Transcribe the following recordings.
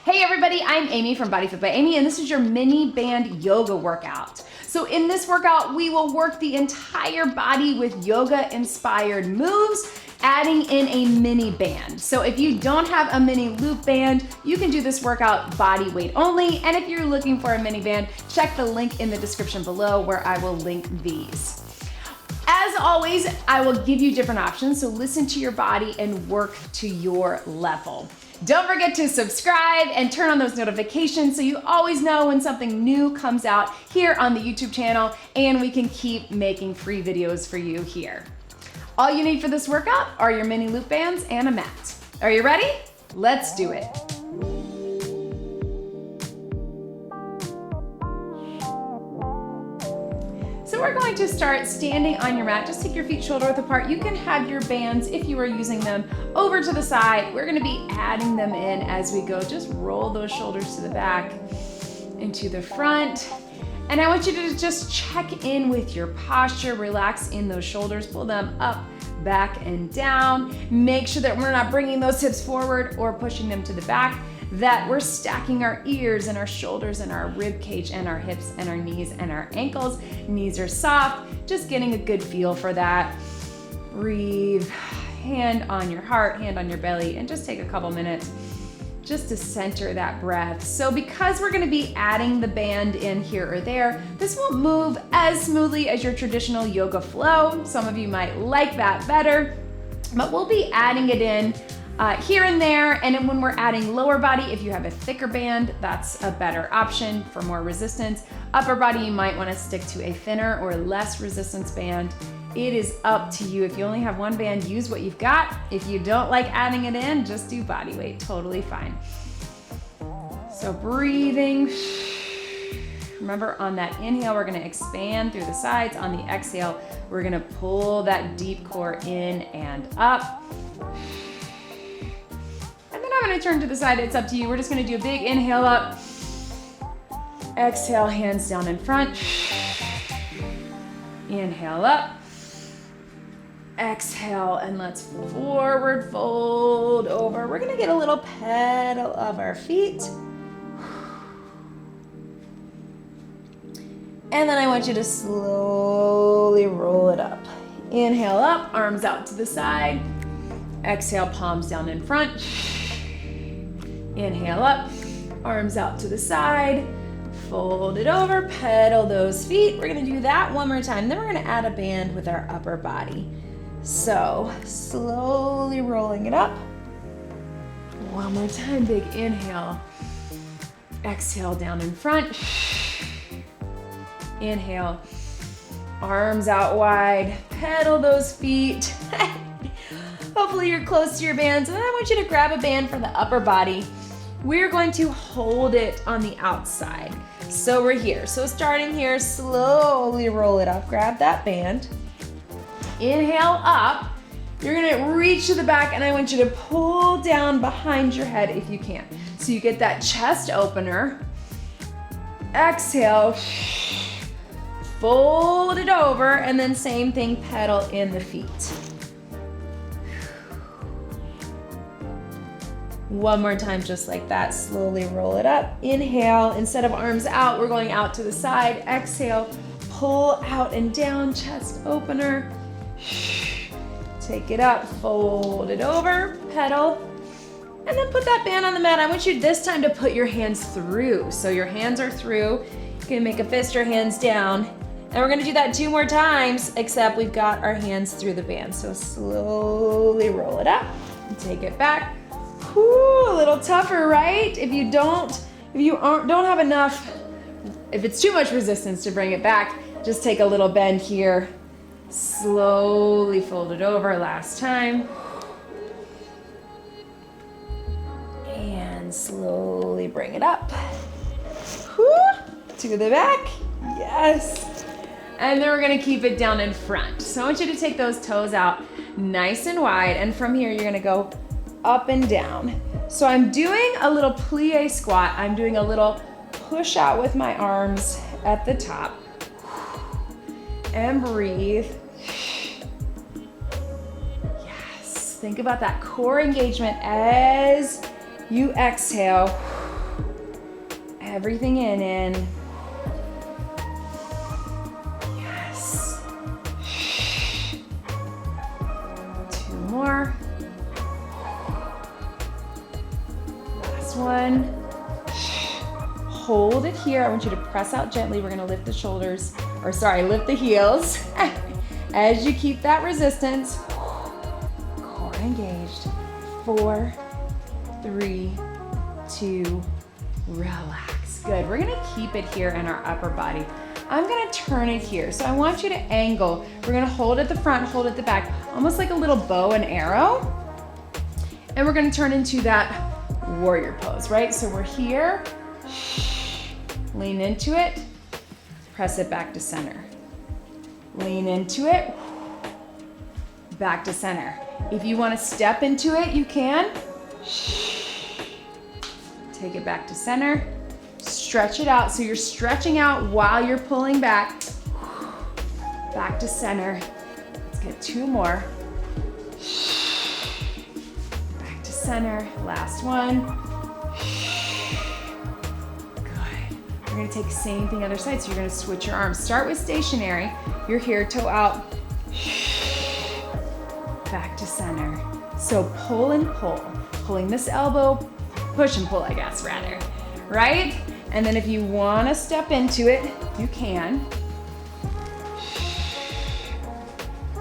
Hey everybody, I'm Amy from BodyFit by Amy, and this is your mini band yoga workout. So in this workout, we will work the entire body with yoga inspired moves, adding in a mini band. So if you don't have a mini loop band, you can do this workout body weight only. And if you're looking for a mini band, check the link in the description below where I will link these. As always, I will give you different options, so listen to your body and work to your level. Don't forget to subscribe and turn on those notifications so you always know when something new comes out here on the YouTube channel, and we can keep making free videos for you here. All you need for this workout are your mini loop bands and a mat. Are you ready? Let's do it. So we're going to start standing on your mat. Just take your feet shoulder width apart. You can have your bands, if you are using them, over to the side. We're gonna be adding them in as we go. Just roll those shoulders to the back, into the front. And I want you to just check in with your posture. Relax in those shoulders, pull them up, back, and down. Make sure that we're not bringing those hips forward or pushing them to the back, that we're stacking our ears and our shoulders and our rib cage and our hips and our knees and our ankles. Knees are soft, just getting a good feel for that. Breathe, hand on your heart, hand on your belly, and just take a couple minutes just to center that breath. So because we're gonna be adding the band in here or there, this won't move as smoothly as your traditional yoga flow. Some of you might like that better, but we'll be adding it in here and there. And then when we're adding lower body, if you have a thicker band, that's a better option for more resistance. Upper body, you might want to stick to a thinner or less resistance band. It is up to you. If you only have one band, use what you've got. If you don't like adding it in, just do body weight, totally fine. So breathing. Remember, on that inhale, we're gonna expand through the sides. On the exhale, we're gonna pull that deep core in and up. I'm gonna turn to the side, it's up to you. We're just gonna do a big inhale up. Exhale, hands down in front. Inhale up. Exhale, and let's forward fold over. We're gonna get a little pedal of our feet. And then I want you to slowly roll it up. Inhale up, arms out to the side. Exhale, palms down in front. Inhale up, arms out to the side, fold it over, pedal those feet. We're gonna do that one more time. Then we're gonna add a band with our upper body. So slowly rolling it up. One more time, big inhale. Exhale, down in front. Inhale, arms out wide, pedal those feet. Hopefully you're close to your bands, and then I want you to grab a band for the upper body. We're going to hold it on the outside. So we're here. So starting here, slowly roll it up, grab that band. Inhale up. You're gonna reach to the back, and I want you to pull down behind your head if you can. So you get that chest opener. Exhale, fold it over, and then same thing, pedal in the feet. One more time, just like that. Slowly roll it up. Inhale, instead of arms out, we're going out to the side. Exhale, pull out and down, chest opener. Take it up, fold it over, pedal, and then put that band on the mat. I want you this time to put your hands through. So your hands are through. You're gonna make a fist or hands down. And we're gonna do that 2 more times, except we've got our hands through the band. So slowly roll it up and take it back. Whew, a little tougher, right? If you don't have enough, if it's too much resistance to bring it back, just take a little bend here. Slowly fold it over, last time. And slowly bring it up. Whew, to the back, yes. And then we're gonna keep it down in front. So I want you to take those toes out nice and wide, and from here you're gonna go up and down. So I'm doing a little plie squat. I'm doing a little push out with my arms at the top. And breathe. Yes, think about that core engagement as you exhale. everything in. Yes. 2 more. Last one. Hold it here. I want you to press out gently. We're gonna lift the shoulders, or sorry, lift the heels. As you keep that resistance, core engaged. 4, 3, 2, relax. Good. We're gonna keep it here in our upper body. I'm gonna turn it here. So I want you to angle. We're gonna hold at the front, hold at the back, almost like a little bow and arrow. And we're gonna turn into that warrior pose, right? So we're here, lean into it, press it back to center. Lean into it, back to center. If you wanna step into it, you can. Take it back to center. Stretch it out. So you're stretching out while you're pulling back. Back to center. Let's get 2 more. Back to center. Last one. Good. We're gonna take the same thing other side. So you're gonna switch your arms. Start with stationary. You're here, toe out. Back to center. So pull and pull. Pulling this elbow, push and pull, I guess, rather, right? And then if you wanna step into it, you can.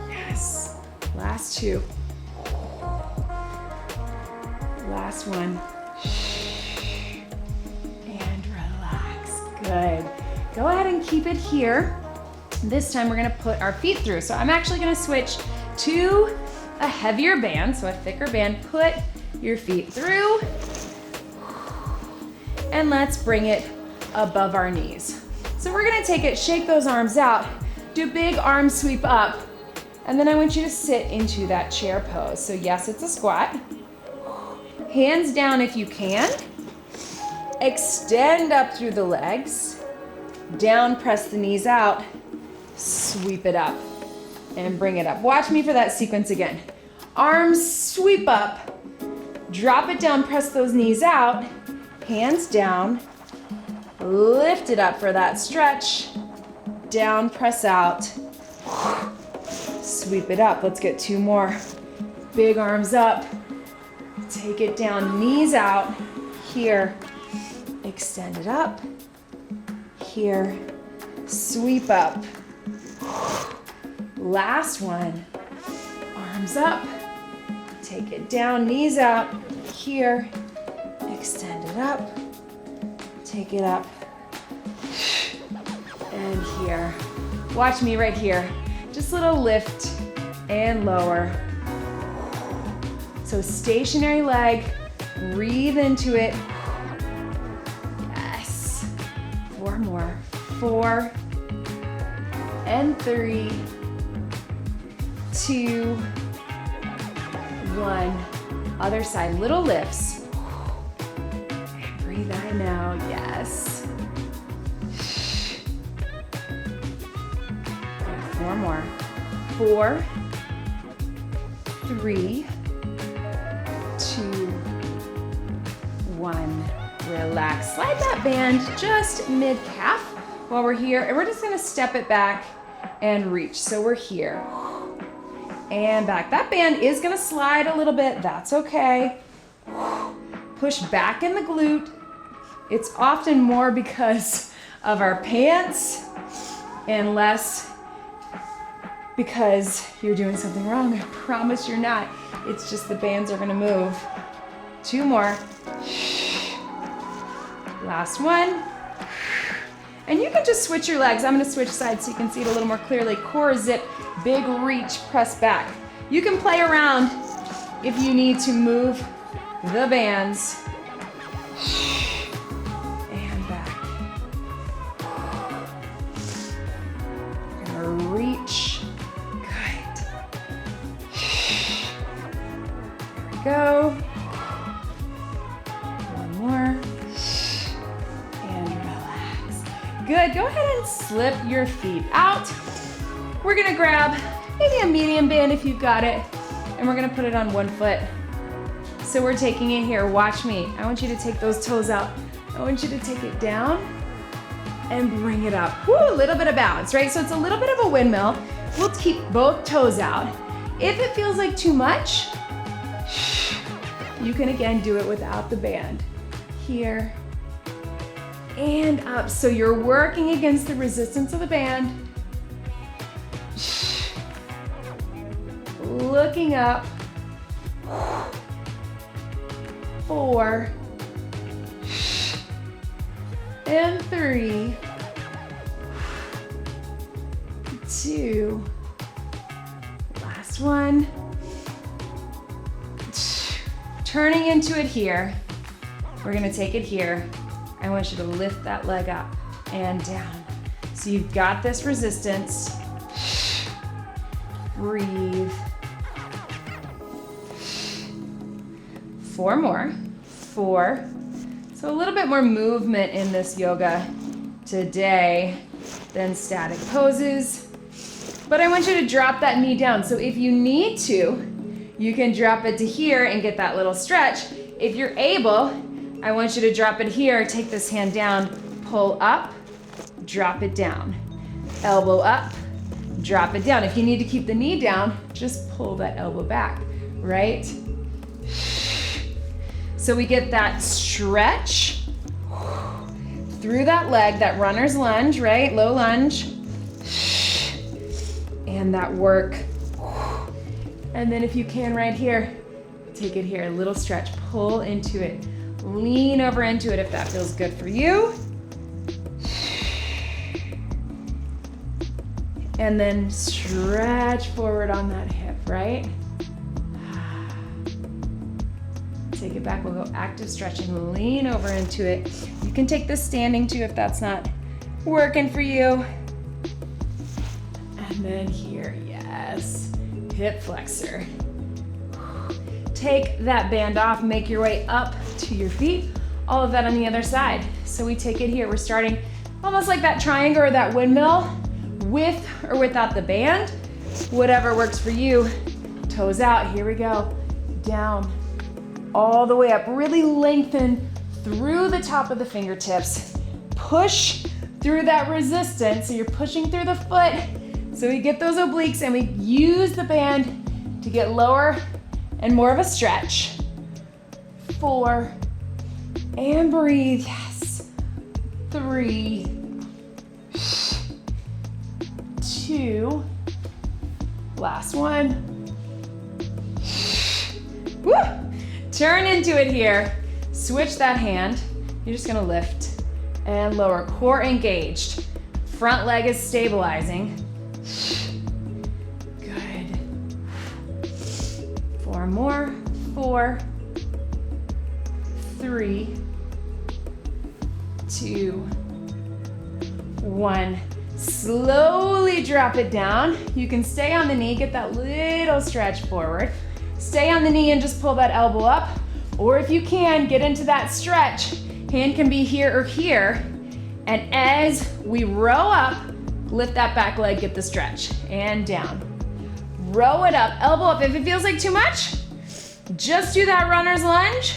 Yes. Last 2. Last one. And relax. Good. Go ahead and keep it here. This time we're gonna put our feet through. So I'm actually gonna switch to a heavier band, so a thicker band. Put your feet through. And let's bring it above our knees. So we're gonna take it, shake those arms out, do big arm sweep up, and then I want you to sit into that chair pose. So yes, it's a squat. Hands down if you can. Extend up through the legs. Down, press the knees out. Sweep it up and bring it up. Watch me for that sequence again. Arms sweep up. Drop it down, press those knees out. Hands down. Lift it up for that stretch. Down, press out. Sweep it up. Let's get 2 more. Big arms up. Take it down, knees out. Here. Extend it up. Here. Sweep up. Last one. Arms up. Take it down, knees out. Here. Extend it up. Take it up. And here. Watch me right here. Just a little lift and lower. So stationary leg. Breathe into it. Yes. 4 more. 4 and 3, 2, 1. Other side, little lifts. And breathe out now, yes. 4 more. 4, 3, 2, 1. Relax. Slide that band just mid-calf while we're here. And we're just gonna step it back and reach. So we're here. And back. That band is gonna slide a little bit. That's okay. Push back in the glute. It's often more because of our pants and less because you're doing something wrong. I promise you're not. It's just the bands are gonna move. 2 more. Last one. And you can just switch your legs. I'm gonna switch sides so you can see it a little more clearly. Core zip, big reach, press back. You can play around if you need to move the bands. And back. Gonna reach. Good. There we go. One more. Good, go ahead and slip your feet out. We're gonna grab maybe a medium band if you've got it, and we're gonna put it on one foot. So we're taking it here, watch me. I want you to take those toes out I want you to take it down and bring it up. Woo, a little bit of bounce, right? So it's a little bit of a windmill. We'll keep both toes out. If it feels like too much, you can again do it without the band. Here and up. So you're working against the resistance of the band. Looking up. 4 and 3, 2, last one. Turning into it here. We're gonna take it here. I want you to lift that leg up and down. So you've got this resistance. Breathe. 4 more. 4. So a little bit more movement in this yoga today than static poses. But I want you to drop that knee down. So if you need to, you can drop it to here and get that little stretch. If you're able, I want you to drop it here, take this hand down, pull up, drop it down. Elbow up, drop it down. If you need to keep the knee down, just pull that elbow back, right? So we get that stretch through that leg, that runner's lunge, right? Low lunge. And that work. And then if you can right here, take it here, a little stretch, pull into it. Lean over into it if that feels good for you. And then stretch forward on that hip, right? Take it back, we'll go active stretching, lean over into it. You can take this standing too if that's not working for you. And then here, yes, hip flexor. Take that band off, make your way up to your feet. All of that on the other side. So we take it here, we're starting almost like that triangle or that windmill, with or without the band, whatever works for you. Toes out, here we go, down, all the way up. Really lengthen through the top of the fingertips. Push through that resistance, so you're pushing through the foot. So we get those obliques and we use the band to get lower and more of a stretch. 4, and breathe, yes. 3, 2, last one. Woo! Turn into it here. Switch that hand. You're just gonna lift and lower. Core engaged. Front leg is stabilizing. Good. 4 more. 4, 3, 2, 1. Slowly drop it down. You can stay on the knee, get that little stretch forward. Stay on the knee and just pull that elbow up. Or if you can, get into that stretch. Hand can be here or here. And as we row up, lift that back leg, get the stretch, and down. Row it up, elbow up. If it feels like too much, just do that runner's lunge,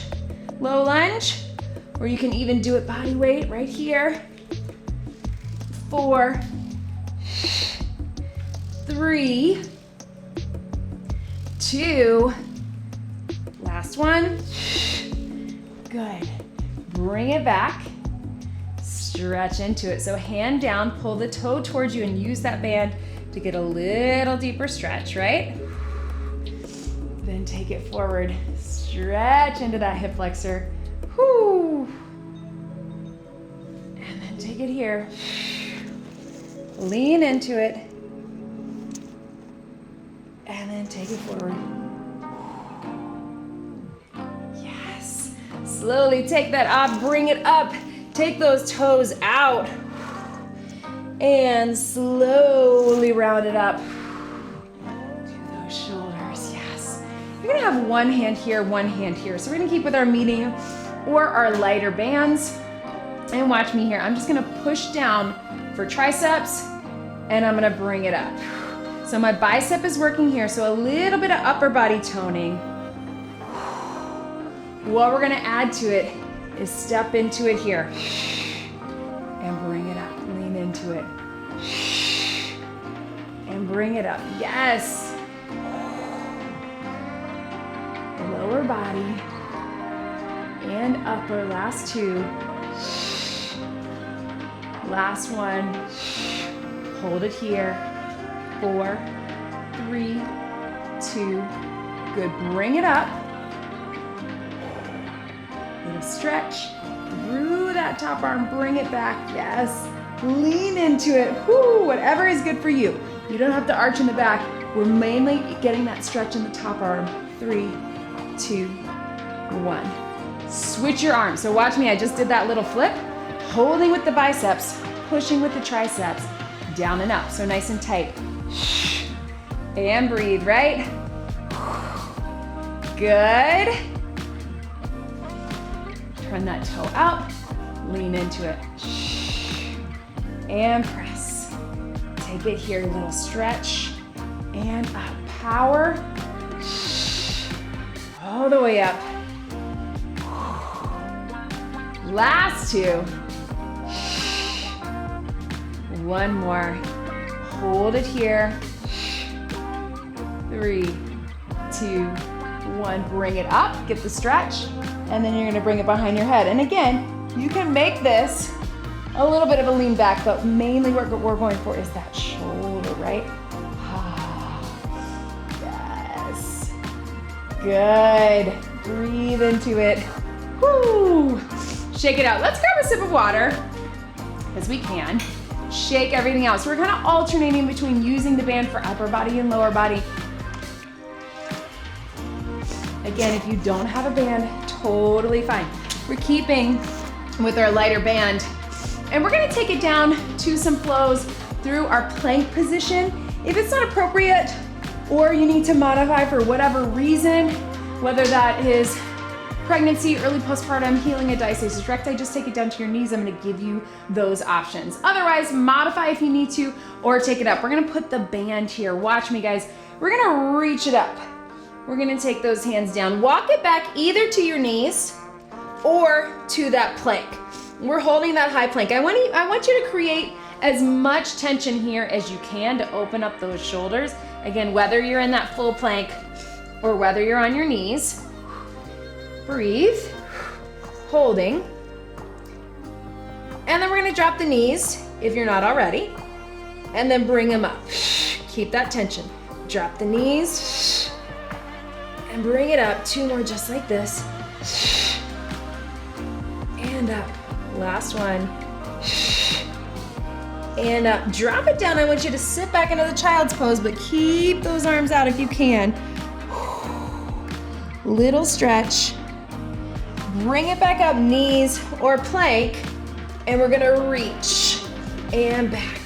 low lunge, or you can even do it body weight right here. 4, 3, 2, last one. Good. Bring it back. Stretch into it. So hand down, pull the toe towards you and use that band to get a little deeper stretch, right? Then take it forward. Stretch into that hip flexor. Whoo. And then take it here. Lean into it. And then take it forward. Yes. Slowly take that off, bring it up. Take those toes out. And slowly round it up. To those shoulders, yes. You're gonna have one hand here, one hand here. So we're gonna keep with our medium or our lighter bands. And watch me here. I'm just gonna push down for triceps and I'm gonna bring it up. So my bicep is working here, so a little bit of upper body toning. What we're gonna add to it is step into it here. And bring it up, lean into it. And bring it up, yes. Lower body and upper, last two. Last one, hold it here. 4, 3, 2, good, bring it up. Little stretch through that top arm, bring it back, yes. Lean into it, whoo, whatever is good for you. You don't have to arch in the back. We're mainly getting that stretch in the top arm. 3, 2, 1. Switch your arms. So watch me, I just did that little flip. Holding with the biceps, pushing with the triceps, down and up. So nice and tight. And breathe, right? Good. Turn that toe out, lean into it. And press. Take it here, little stretch. And up, power. All the way up. Last two. One more. Hold it here. 3, 2, 1. Bring it up, get the stretch, and then you're gonna bring it behind your head. And again, you can make this a little bit of a lean back, but mainly what we're going for is that shoulder, right? Yes. Good. Breathe into it. Woo. Shake it out. Let's grab a sip of water, as we can. Shake everything out. So we're kind of alternating between using the band for upper body and lower body. Again, if you don't have a band, totally fine. We're keeping with our lighter band, and we're gonna take it down to some flows through our plank position. If it's not appropriate, or you need to modify for whatever reason, whether that is pregnancy, early postpartum, healing a diastasis recti, just take it down to your knees. I'm gonna give you those options. Otherwise, modify if you need to, or take it up. We're gonna put the band here. Watch me, guys. We're gonna reach it up. We're gonna take those hands down. Walk it back either to your knees or to that plank. We're holding that high plank. I want you to create as much tension here as you can to open up those shoulders. Again, whether you're in that full plank or whether you're on your knees. Breathe, holding. And then we're gonna drop the knees, if you're not already, and then bring them up. Keep that tension. Drop the knees, and bring it up. 2 more just like this. And up. Last one. And up. Drop it down. I want you to sit back into the child's pose, but keep those arms out if you can. Little stretch. Bring it back up, knees or plank, and we're gonna reach and back.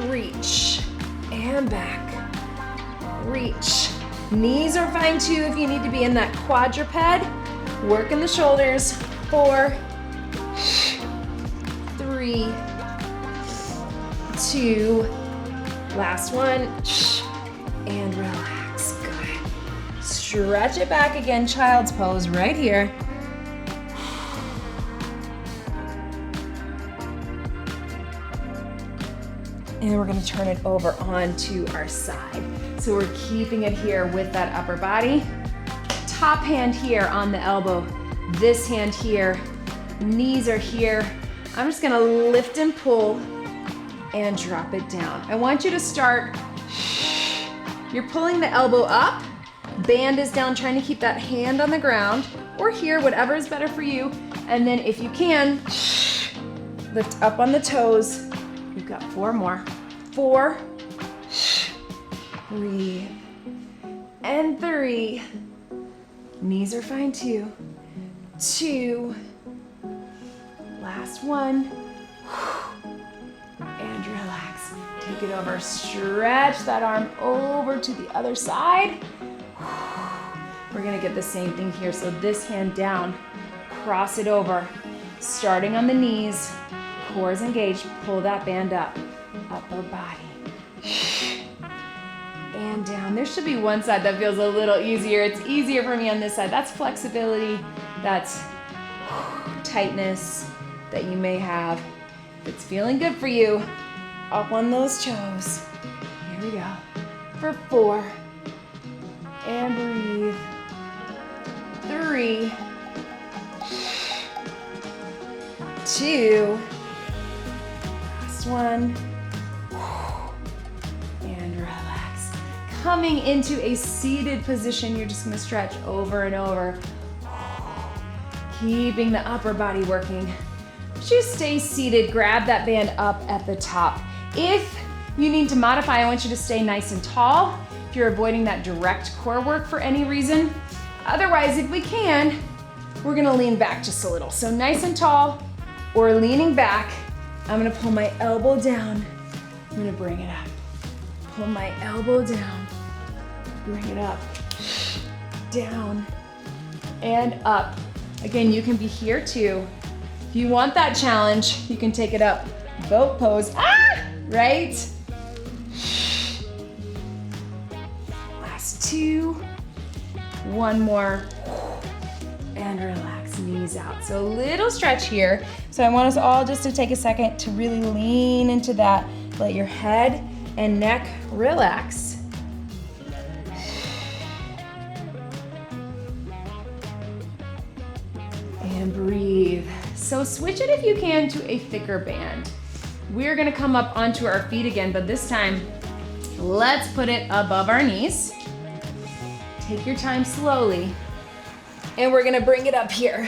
Reach and back. Reach. Knees are fine too if you need to be in that quadruped. Working the shoulders. 4, 3, 2, last one, and relax. Good. Stretch it back again, child's pose right here. And we're gonna turn it over onto our side. So we're keeping it here with that upper body. Top hand here on the elbow. This hand here. Knees are here. I'm just gonna lift and pull and drop it down. I want you to start, you're pulling the elbow up, band is down, trying to keep that hand on the ground, or here, whatever is better for you. And then if you can, lift up on the toes. We've got 4 more. 4, breathe, and 3. Knees are fine too. 2, last one, and relax. Take it over, stretch that arm over to the other side. We're gonna get the same thing here. So this hand down, cross it over, starting on the knees, core is engaged, pull that band up, upper body, and down. There should be one side that feels a little easier. It's easier for me on this side. That's flexibility, that's tightness that you may have. If it's feeling good for you, up on those toes. Here we go. For 4. And breathe. 3. 2. Last one. And relax. Coming into a seated position, you're just gonna stretch over and over. Keeping the upper body working. Just stay seated, grab that band up at the top. If you need to modify, I want you to stay nice and tall if you're avoiding that direct core work for any reason. Otherwise, if we can, we're gonna lean back just a little. So nice and tall or leaning back. I'm gonna pull my elbow down. I'm gonna bring it up. Pull my elbow down, bring it up, down, and up. Again, you can be here too. If you want that challenge, you can take it up. Boat pose, right? Last 2, 1 more, and relax, knees out. So a little stretch here. So I want us all just to take a second to really lean into that. Let your head and neck relax. And breathe. So switch it if you can to a thicker band. We're gonna come up onto our feet again, but this time, let's put it above our knees. Take your time slowly. And we're gonna bring it up here.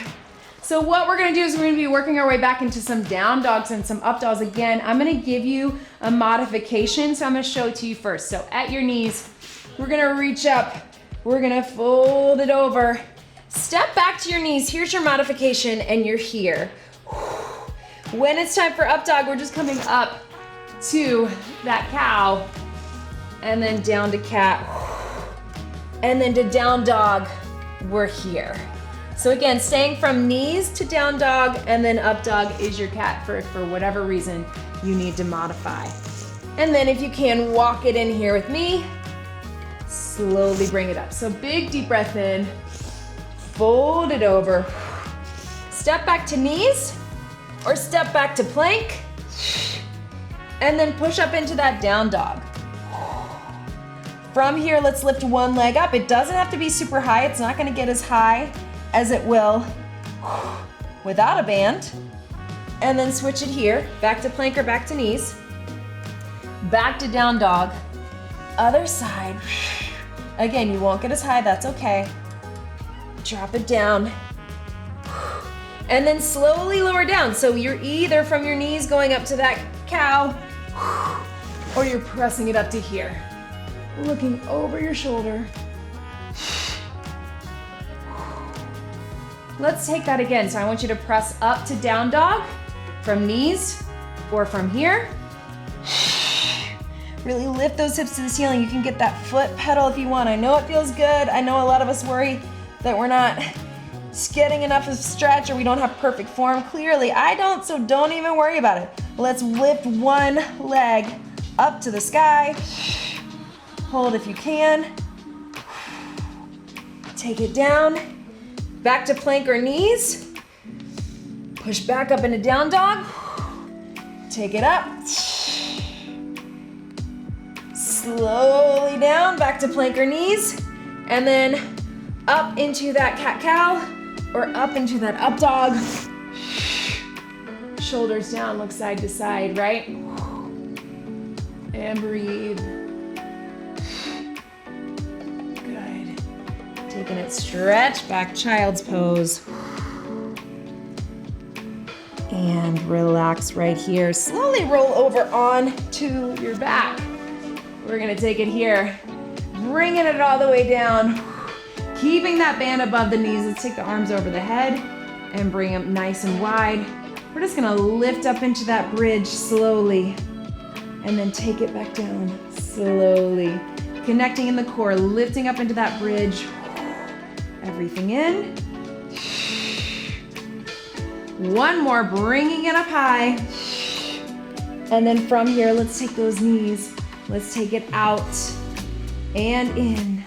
So what we're gonna do is we're gonna be working our way back into some down dogs and some up dogs. Again, I'm gonna give you a modification, so I'm gonna show it to you first. So at your knees, we're gonna reach up. We're gonna fold it over. Step back to your knees. Here's your modification, and you're here. When it's time for up dog, we're just coming up to that cow, and then down to cat, and then to down dog, we're here. So again, staying from knees to down dog, and then up dog is your cat for whatever reason you need to modify. And then if you can, walk it in here with me. Slowly bring it up. So big deep breath in. Fold it over. Step back to knees or step back to plank. And then push up into that down dog. From here, let's lift one leg up. It doesn't have to be super high. It's not gonna get as high as it will without a band. And then switch it here. Back to plank or back to knees. Back to down dog. Other side. Again, you won't get as high, that's okay. Drop it down. And then slowly lower down. So you're either from your knees going up to that cow, or you're pressing it up to here. Looking over your shoulder. Let's take that again. So I want you to press up to down dog from knees or from here. Really lift those hips to the ceiling. You can get that foot pedal if you want. I know it feels good. I know a lot of us worry that we're not getting enough of stretch or we don't have perfect form. Clearly, I don't, so don't even worry about it. Let's lift one leg up to the sky. Hold if you can. Take it down. Back to plank or knees. Push back up into down dog. Take it up. Slowly down, back to plank or knees. And then up into that cat-cow or up into that up dog. Shoulders down, look side to side, right? And breathe. Good. Taking it stretch, back child's pose. And relax right here. Slowly roll over on to your back. We're gonna take it here, bringing it all the way down. Keeping that band above the knees. Let's take the arms over the head and bring them nice and wide. We're just gonna lift up into that bridge slowly and then take it back down slowly. Connecting in the core, lifting up into that bridge. Everything in. One more, bringing it up high. And then from here, let's take those knees. Let's take it out and in.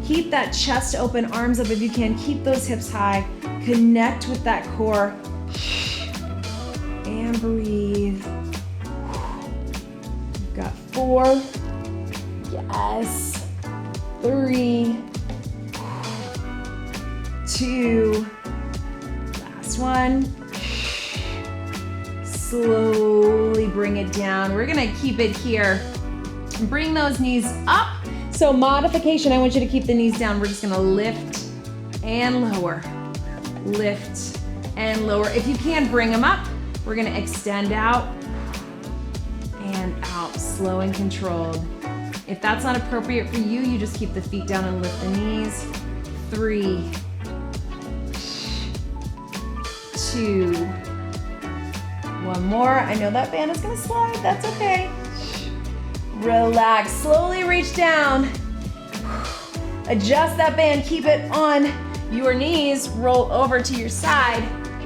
Keep that chest open, arms up if you can. Keep those hips high. Connect with that core. And breathe. We've got 4. Yes. 3. 2. Last one. Slowly bring it down. We're gonna keep it here. Bring those knees up. So modification, I want you to keep the knees down. We're just gonna lift and lower. Lift and lower. If you can, bring them up. We're gonna extend out and out, slow and controlled. If that's not appropriate for you, you just keep the feet down and lift the knees. 3, 2, 1 more. I know that band is gonna slide, that's okay. Relax, slowly reach down. Adjust that band, keep it on your knees, roll over to your side,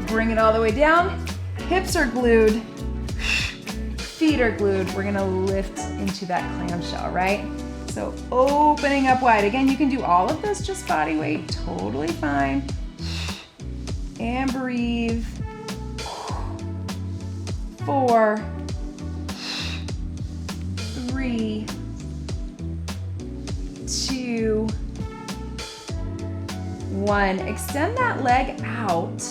bring it all the way down. Hips are glued, feet are glued. We're gonna lift into that clamshell, right? So opening up wide. Again, you can do all of this just body weight, totally fine. And breathe. 4, 3, 2, 1. Extend that leg out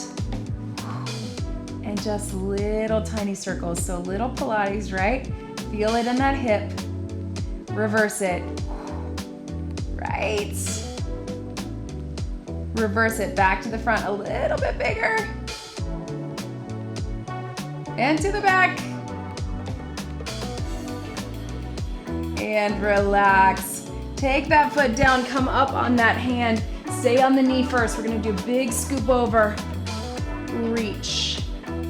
and just little tiny circles. So little Pilates, right? Feel it in that hip. Reverse it. Right. Reverse it back to the front a little bit bigger. And to the back. And relax. Take that foot down, come up on that hand. Stay on the knee first. We're gonna do a big scoop over. Reach.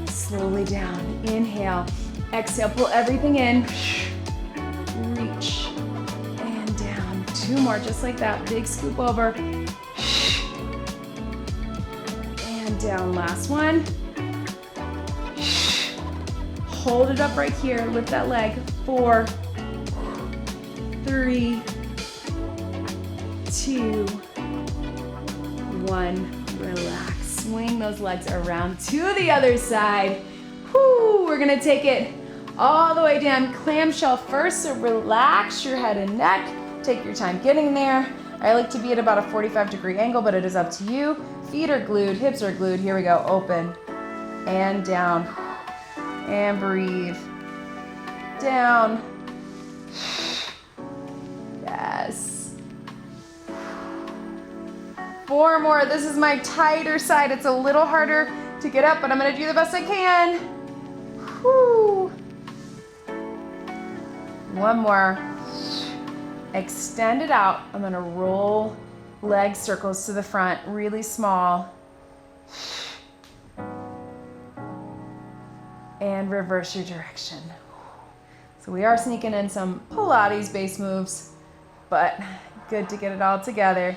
Slowly down. Inhale. Exhale, pull everything in. Reach. And down. 2 more, just like that. Big scoop over. And down. Last one. Hold it up right here. Lift that leg. 4, 3, 2, 1. Relax. Swing those legs around to the other side. Whew, we're gonna take it all the way down. Clamshell first, so relax your head and neck. Take your time getting there. I like to be at about a 45-degree angle, but it is up to you. Feet are glued, hips are glued. Here we go, open and down. And breathe. Down. Yes. 4 more. This is my tighter side. It's a little harder to get up, but I'm gonna do the best I can. Whew. 1 more. Extend it out. I'm gonna roll leg circles to the front, really small. And reverse your direction. So we are sneaking in some Pilates base moves, but good to get it all together.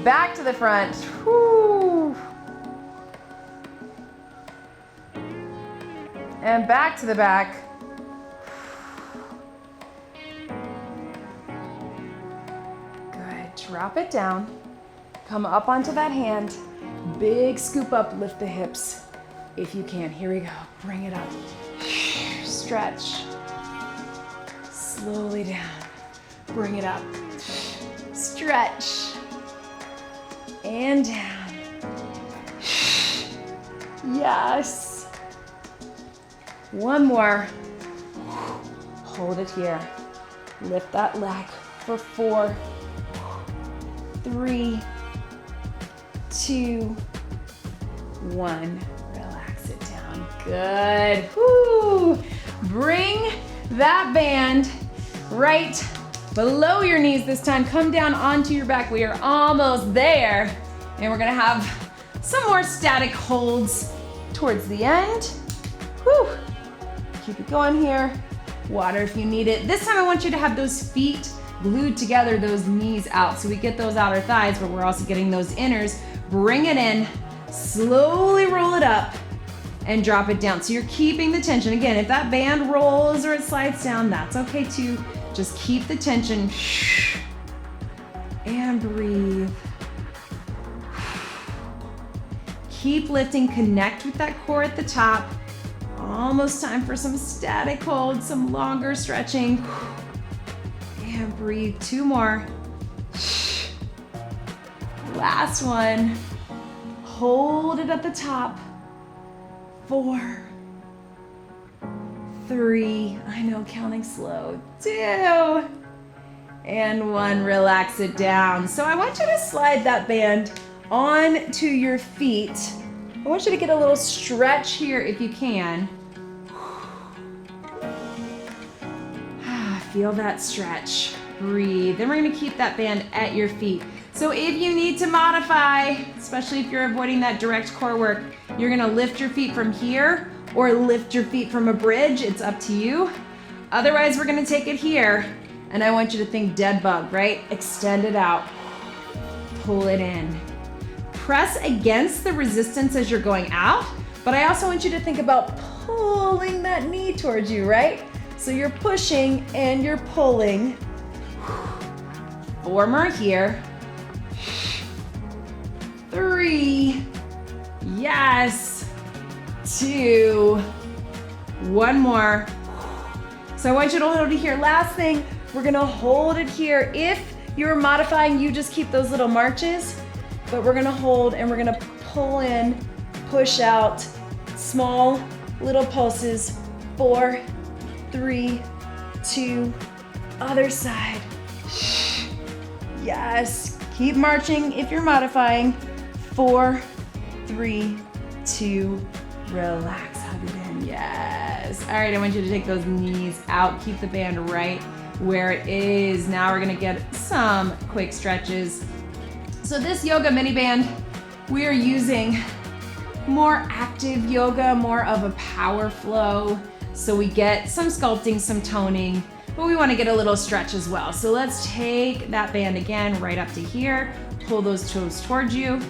Back to the front. Whew. And back to the back. Good, drop it down. Come up onto that hand. Big scoop up, lift the hips. If you can, here we go. Bring it up. Stretch. Slowly down. Bring it up. Stretch. And down. Yes. 1 more. Hold it here. Lift that leg for 4, 3, 2, 1. Good. Woo. Bring that band right below your knees this time. Come down onto your back. We are almost there. And we're gonna have some more static holds towards the end. Woo. Keep it going here. Water if you need it. This time I want you to have those feet glued together, those knees out. So we get those outer thighs, but we're also getting those inners. Bring it in. Slowly roll it up. And drop it down. So you're keeping the tension. Again, if that band rolls or it slides down, that's okay too. Just keep the tension. And breathe. Keep lifting, connect with that core at the top. Almost time for some static hold, some longer stretching. And breathe, 2 more. Last one. Hold it at the top. 4, 3, I know, counting slow, 2, and 1, relax it down. So I want you to slide that band onto your feet. I want you to get a little stretch here if you can. Feel that stretch, breathe. Then we're gonna keep that band at your feet. So if you need to modify, especially if you're avoiding that direct core work, you're gonna lift your feet from here or lift your feet from a bridge. It's up to you. Otherwise, we're gonna take it here, and I want you to think dead bug, right? Extend it out, pull it in. Press against the resistance as you're going out, but I also want you to think about pulling that knee towards you, right? So you're pushing and you're pulling. 4 more here. 3, yes, 2, 1 more. So I want you to hold it here. Last thing, we're gonna hold it here. If you're modifying, you just keep those little marches, but we're gonna hold and we're gonna pull in, push out, small little pulses. 4, 3, 2, other side. Yes, keep marching if you're modifying. 4, 3, 2, relax, hug it in, yes. All right, I want you to take those knees out, keep the band right where it is. Now we're gonna get some quick stretches. So this yoga mini band, we are using more active yoga, more of a power flow. So we get some sculpting, some toning, but we wanna get a little stretch as well. So let's take that band again right up to here, pull those toes towards you.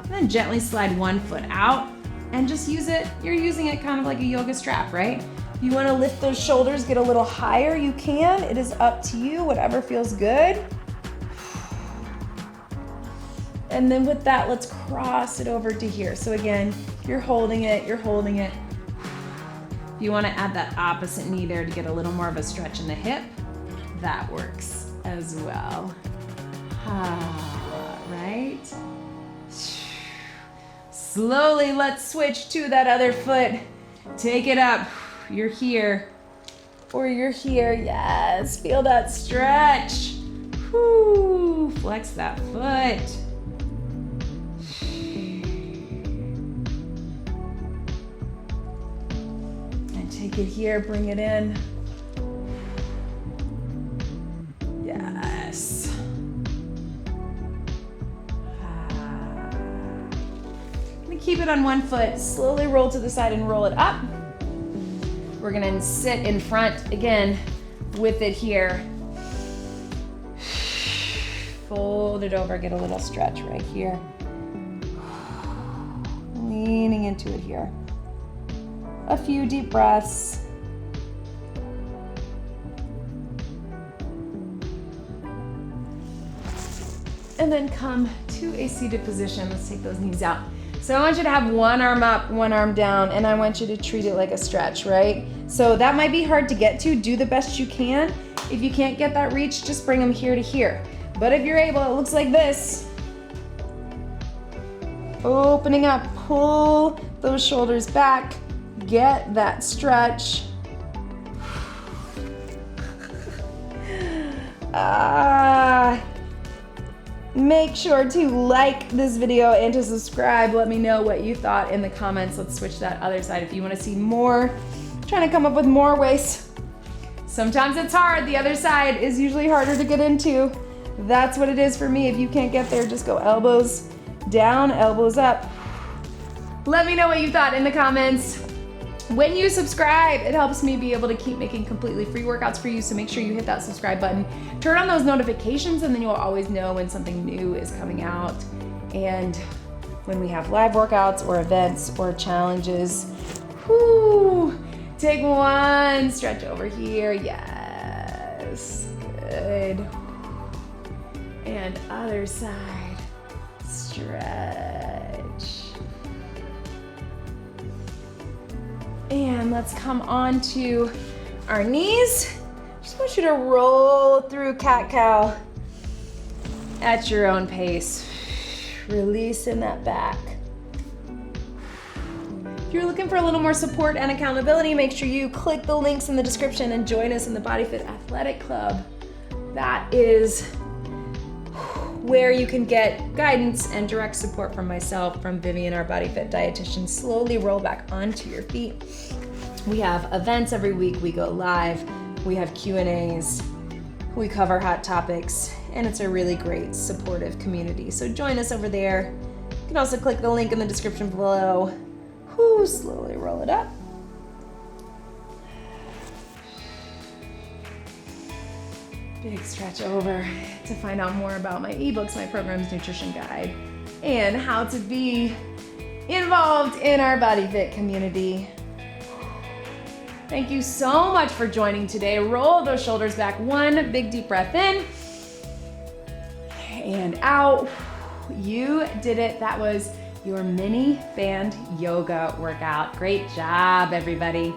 And then gently slide 1 foot out and just use it. You're using it kind of like a yoga strap, right? If you want to lift those shoulders, get a little higher, you can. It is up to you, whatever feels good. And then with that, let's cross it over to here. So again, you're holding it, you're holding it. If you want to add that opposite knee there to get a little more of a stretch in the hip, that works as well. Right? Slowly, let's switch to that other foot. Take it up. You're here, or you're here. Yes, feel that stretch. Whoo, flex that foot. And take it here, bring it in. Yes. Keep it on 1 foot, slowly roll to the side and roll it up. We're gonna sit in front again with it here. Fold it over, get a little stretch right here. Leaning into it here. A few deep breaths. And then come to a seated position. Let's take those knees out. So I want you to have 1 arm up, 1 arm down, and I want you to treat it like a stretch, right? So that might be hard to get to. Do the best you can. If you can't get that reach, just bring them here to here. But if you're able, it looks like this. Opening up, pull those shoulders back, get that stretch. Make sure to like this video and to subscribe. Let me know what you thought in the comments. Let's switch to that other side if you want to see more. Trying to come up with more ways. Sometimes it's hard. The other side is usually harder to get into. That's what it is for me. If you can't get there, just go elbows down, elbows up. Let me know what you thought in the comments. When you subscribe, it helps me be able to keep making completely free workouts for you, so make sure you hit that subscribe button. Turn on those notifications, and then you'll always know when something new is coming out and when we have live workouts or events or challenges. Whoo! Take 1, stretch over here. Yes, good. And other side. stretch. And let's come on to our knees. Just want you to roll through cat-cow at your own pace. Releasing that back. If you're looking for a little more support and accountability, make sure you click the links in the description and join us in the BodyFit Athletic Club. That is where you can get guidance and direct support from myself, from Vivian, our BodyFit dietitian. Slowly roll back onto your feet. We have events every week. We go live. We have Q&As. We cover hot topics, and it's a really great supportive community. So join us over there. You can also click the link in the description below. Whoo, slowly roll it up. Big stretch over to find out more about my ebooks, my programs, nutrition guide, and how to be involved in our BodyFit community. Thank you so much for joining today. Roll those shoulders back. One big deep breath in and out. You did it. That was your mini band yoga workout. Great job, everybody.